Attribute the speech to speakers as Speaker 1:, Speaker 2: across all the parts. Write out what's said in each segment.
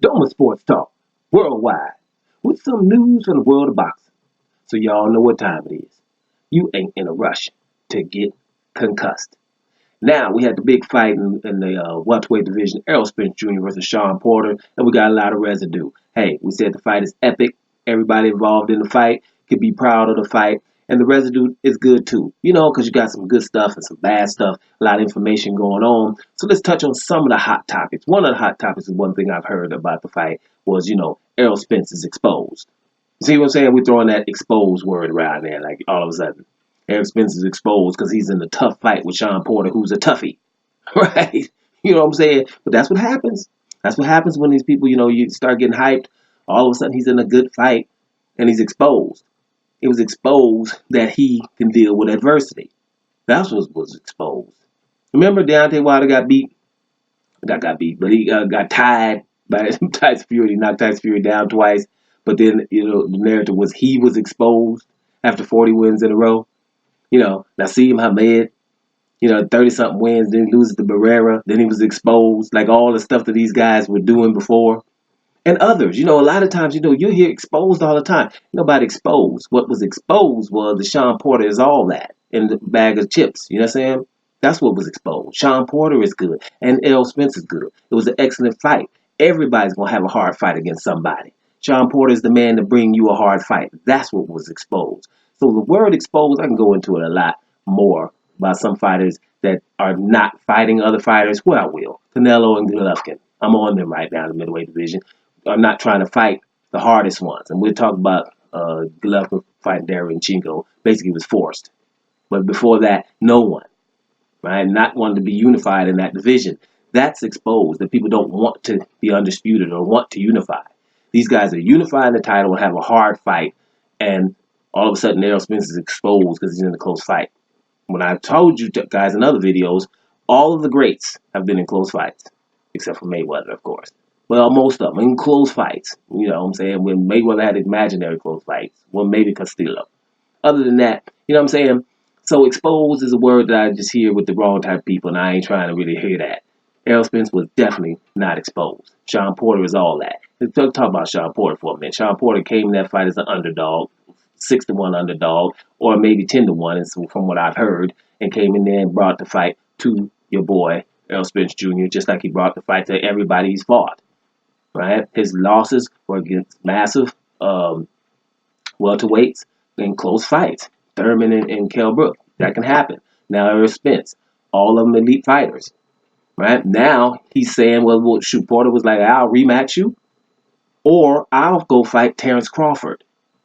Speaker 1: Doma Sports Talk, worldwide, with some news from the world of boxing. So y'all know what time it is. You ain't in a rush to get concussed. Now, we had the big fight in the welterweight division, Errol Spence Jr. versus Shawn Porter, and we got a lot of residue. Hey, we said the fight is epic. Everybody involved in the fight could be proud of the fight, and the residue is good too. You know, because you got some good stuff and some bad stuff, a lot of information going on. So let's touch on some of the hot topics. One of the hot topics is one thing I've heard about the fight was, Errol Spence is exposed. See what I'm saying? We're throwing that exposed word around there, like all of a sudden. Errol Spence is exposed because he's in a tough fight with Shawn Porter, who's a toughie, right? You know what I'm saying? But that's what happens. That's what happens when these people, you start getting hyped. All of a sudden, he's in a good fight and he's exposed. It was exposed that he can deal with adversity. That's what was exposed. Remember, Deontay Wilder got beat? Got beat, but he got tied by Tyson Fury. He knocked Tyson Fury down twice. But then, the narrative was he was exposed after 40 wins in a row. Nassim Hamed, 30-something wins, then he loses to Barrera, then he was exposed, like all the stuff that these guys were doing before. And others, a lot of times, you hear exposed all the time. Nobody exposed. What was exposed was the Shawn Porter is all that in the bag of chips. You know what I'm saying? That's what was exposed. Shawn Porter is good, and Errol Spence is good. It was an excellent fight. Everybody's going to have a hard fight against somebody. Shawn Porter is the man to bring you a hard fight. That's what was exposed. So the word exposed, I can go into it a lot more about some fighters that are not fighting other fighters. Well, I will. Canelo and Golovkin. I'm on them right now in the middleweight division. I'm not trying to fight the hardest ones. And we'll talk about Golovkin fighting Darynchenko. Basically, it was forced. But before that, no one. Right? Not wanting to be unified in that division. That's exposed. That people don't want to be undisputed or want to unify. These guys are unifying the title and have a hard fight. And all of a sudden, Errol Spence is exposed because he's in a close fight. When I told you guys in other videos, all of the greats have been in close fights. Except for Mayweather, of course. Well, most of them in close fights. You know what I'm saying? When Mayweather had imaginary close fights. Well, maybe Castillo. Other than that, you know what I'm saying? So exposed is a word that I just hear with the wrong type of people, and I ain't trying to really hear that. Errol Spence was definitely not exposed. Shawn Porter is all that. Let's talk about Shawn Porter for a minute. Shawn Porter came in that fight as an underdog, 6-1 underdog, or maybe 10-1, and so from what I've heard, and came in there and brought the fight to your boy, Errol Spence Jr., just like he brought the fight to everybody he's fought. Right? His losses were against massive welterweights in close fights. Thurman and Kell Brook. That can happen. Now Errol Spence. All of them elite fighters. Right? Now he's saying, well, shoot, Porter was like, I'll rematch you. Or I'll go fight Terrence Crawford.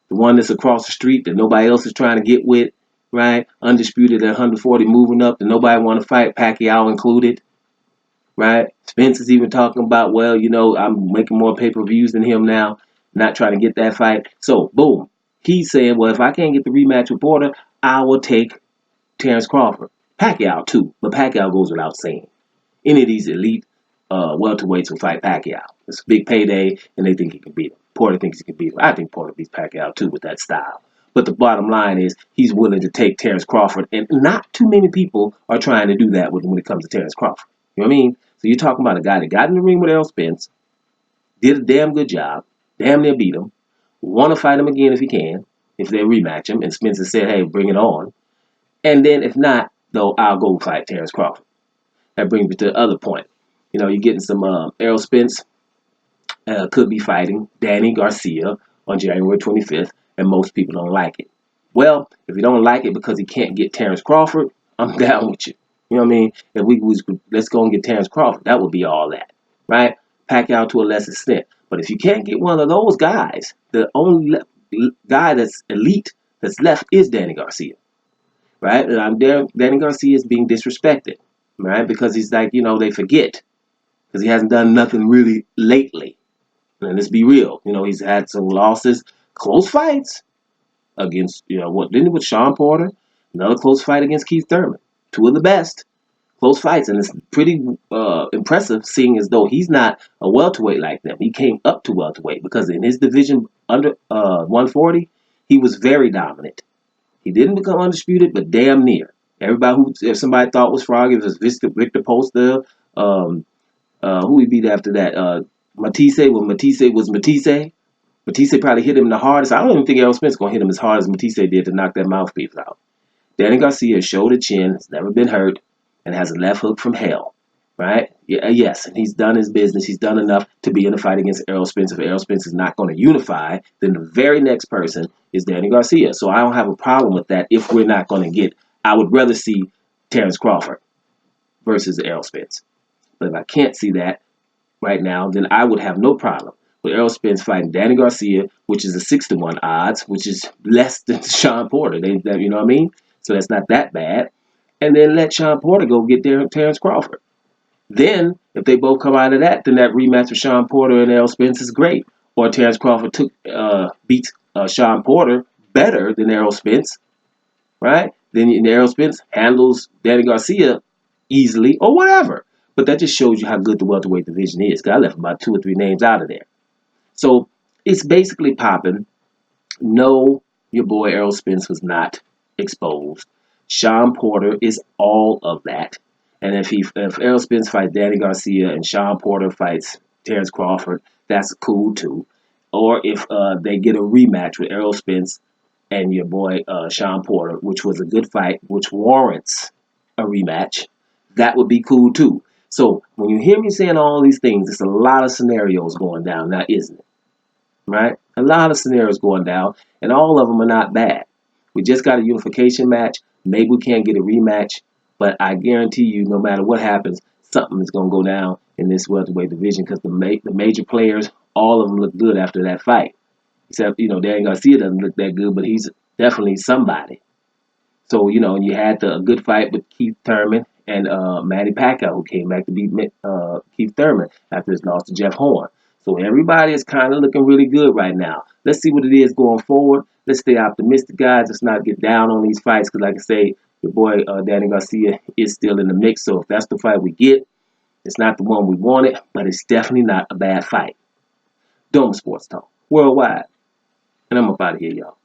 Speaker 1: The one that's across the street that nobody else is trying to get with. Right? Undisputed at 140, moving up that nobody want to fight, Pacquiao included. Right? Spence is even talking about, well, I'm making more pay-per-views than him now, not trying to get that fight. So, boom. He's saying, well, if I can't get the rematch with Porter, I will take Terrence Crawford. Pacquiao, too. But Pacquiao goes without saying. Any of these elite welterweights will fight Pacquiao. It's a big payday, and they think he can beat him. Porter thinks he can beat him. I think Porter beats Pacquiao, too, with that style. But the bottom line is he's willing to take Terrence Crawford, and not too many people are trying to do that when it comes to Terrence Crawford. You know what I mean? So you're talking about a guy that got in the ring with Errol Spence, did a damn good job, damn near beat him, want to fight him again if he can, if they rematch him, and Spence has said, hey, bring it on. And then if not, though, I'll go fight Terrence Crawford. That brings me to the other point. You're getting some Errol Spence could be fighting Danny Garcia on January 25th, and most people don't like it. Well, if you don't like it because he can't get Terrence Crawford, I'm down with you. You know what I mean? Let's go and get Terrence Crawford. That would be all that, right? Pacquiao to a less extent. But if you can't get one of those guys, the only guy that's elite that's left is Danny Garcia, right? And Danny Garcia is being disrespected, right? Because he's like, they forget because he hasn't done nothing really lately. And let's be real, he's had some losses, close fights against, with Shawn Porter, another close fight against Keith Thurman. Two of the best close fights, and it's pretty impressive seeing as though he's not a welterweight like them. He came up to welterweight because in his division under 140, he was very dominant. He didn't become undisputed, but damn near. Everybody if somebody thought was froggy, it was Victor Poster, who he beat after that? Matisse, when Matisse was Matisse, Matisse probably hit him the hardest. I don't even think Errol Spence is going to hit him as hard as Matisse did to knock that mouthpiece out. Danny Garcia, shoulder chin, has never been hurt, and has a left hook from hell. Right? Yeah, yes, and he's done his business. He's done enough to be in a fight against Errol Spence. If Errol Spence is not going to unify, then the very next person is Danny Garcia. So I don't have a problem with that if we're not going to get. I would rather see Terrence Crawford versus Errol Spence. But if I can't see that right now, then I would have no problem with Errol Spence fighting Danny Garcia, which is a 6-1 odds, which is less than Shawn Porter. You know what I mean? So that's not that bad. And then let Shawn Porter go get Terrence Crawford. Then, if they both come out of that, then that rematch with Shawn Porter and Errol Spence is great. Or Terrence Crawford beats Shawn Porter better than Errol Spence, right? Then Errol Spence handles Danny Garcia easily or whatever. But that just shows you how good the welterweight division is. Because I left about 2 or 3 names out of there. So it's basically popping. No, your boy Errol Spence was not exposed. Shawn Porter is all of that. And if Errol Spence fights Danny Garcia and Shawn Porter fights Terrence Crawford, that's cool too. Or if they get a rematch with Errol Spence and your boy Shawn Porter, which was a good fight, which warrants a rematch, that would be cool too. So when you hear me saying all these things, it's a lot of scenarios going down now, isn't it? Right? A lot of scenarios going down, and all of them are not bad. We just got a unification match. Maybe we can't get a rematch, but I guarantee you, no matter what happens, something is going to go down in this welterweight division because the major players, all of them look good after that fight. Except, Danny Garcia doesn't look that good, but he's definitely somebody. So, and you had a good fight with Keith Thurman and Manny Pacquiao, who came back to beat Keith Thurman after his loss to Jeff Horn. So everybody is kind of looking really good right now. Let's see what it is going forward. Let's stay optimistic, guys. Let's not get down on these fights because, like I say, your boy Danny Garcia is still in the mix. So if that's the fight we get, it's not the one we wanted, but it's definitely not a bad fight. Dome Sports Talk, worldwide. And I'm up out of here, y'all.